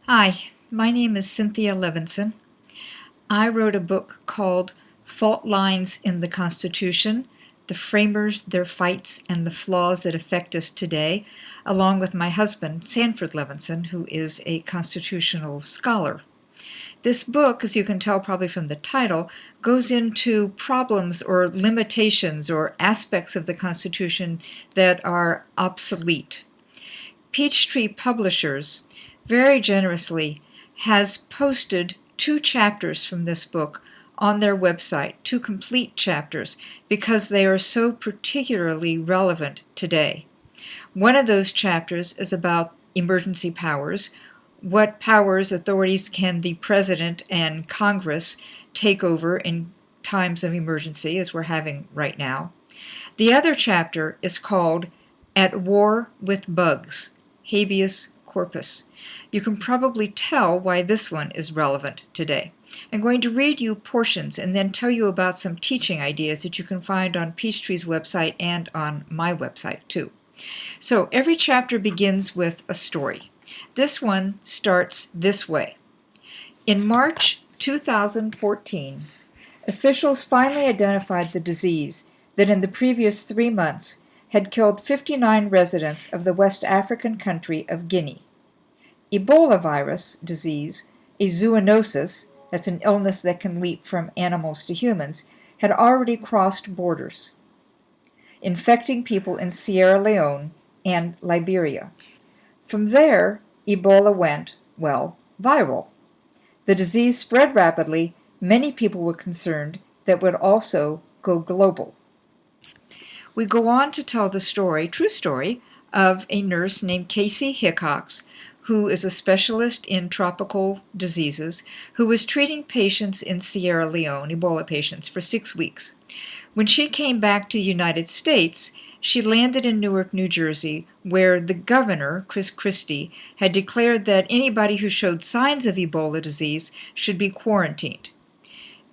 Hi, my name is Cynthia Levinson. I wrote a book called Fault Lines in the Constitution, The Framers, Their Fights, and the Flaws That Affect Us Today, along with my husband, Sanford Levinson, who is a constitutional scholar. This book, as you can tell probably from the title, goes into problems or limitations or aspects of the Constitution that are obsolete. Peachtree Publishers very generously has posted 2 chapters from this book on their website, 2 complete chapters, because they are so particularly relevant today. One of those chapters is about emergency powers. What powers, authorities can the President and Congress take over in times of emergency, as we're having right now? The other chapter is called At War with Bugs, Habeas Corpus. You can probably tell why this one is relevant today. I'm going to read you portions and then tell you about some teaching ideas that you can find on Peachtree's website and on my website too. So every chapter begins with a story. This one starts this way. In March 2014, officials finally identified the disease that in the previous 3 months had killed 59 residents of the West African country of Guinea. Ebola virus disease, a zoonosis, that's an illness that can leap from animals to humans, had already crossed borders, infecting people in Sierra Leone and Liberia. From there, Ebola went, well, viral. The disease spread rapidly. Many people were concerned that it would also go global. We go on to tell the story, true story, of a nurse named Casey Hickox, who is a specialist in tropical diseases, who was treating patients in Sierra Leone, Ebola patients, for 6 weeks. When she came back to the United States, she landed in Newark, New Jersey, where the governor, Chris Christie, had declared that anybody who showed signs of Ebola disease should be quarantined.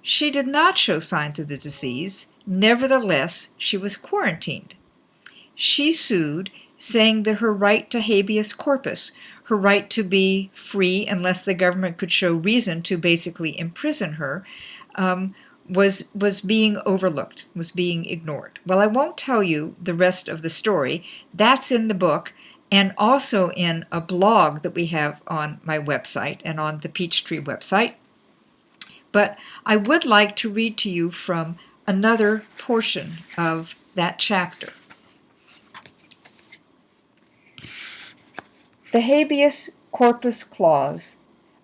She did not show signs of the disease. Nevertheless, she was quarantined. She sued, saying that her right to habeas corpus, her right to be free unless the government could show reason to basically imprison her, was being overlooked, was being ignored. Well, I won't tell you the rest of the story. That's in the book and also in a blog that we have on my website and on the Peachtree website. But I would like to read to you from another portion of that chapter. The habeas corpus clause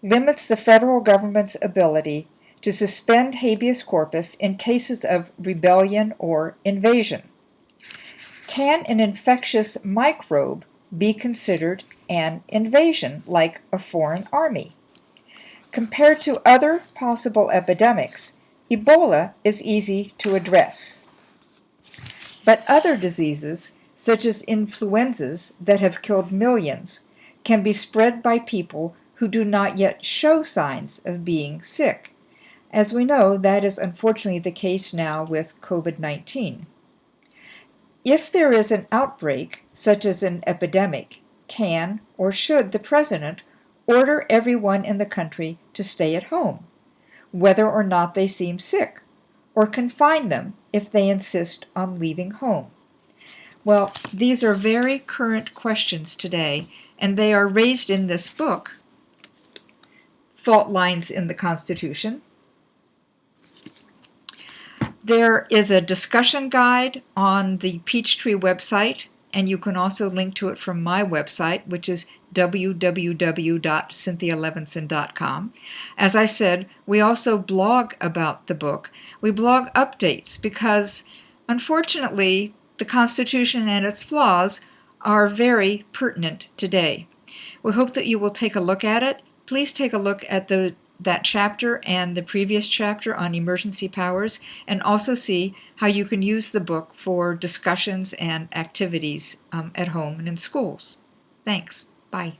limits the federal government's ability to suspend habeas corpus in cases of rebellion or invasion. Can an infectious microbe be considered an invasion, like a foreign army? Compared to other possible epidemics, Ebola is easy to address. But other diseases, such as influenzas that have killed millions, can be spread by people who do not yet show signs of being sick. As we know, that is unfortunately the case now with COVID-19. If there is an outbreak, such as an epidemic, can or should the President order everyone in the country to stay at home, whether or not they seem sick, or confine them if they insist on leaving home? Well, these are very current questions today, and they are raised in this book, Fault Lines in the Constitution. There is a discussion guide on the Peachtree website, and you can also link to it from my website, which is www.cynthialevinson.com. As I said, we also blog about the book. We blog updates because, unfortunately, the Constitution and its flaws are very pertinent today. We hope that you will take a look at it. Please take a look at that chapter and the previous chapter on emergency powers, and also see how you can use the book for discussions and activities at home and in schools. Thanks. Bye.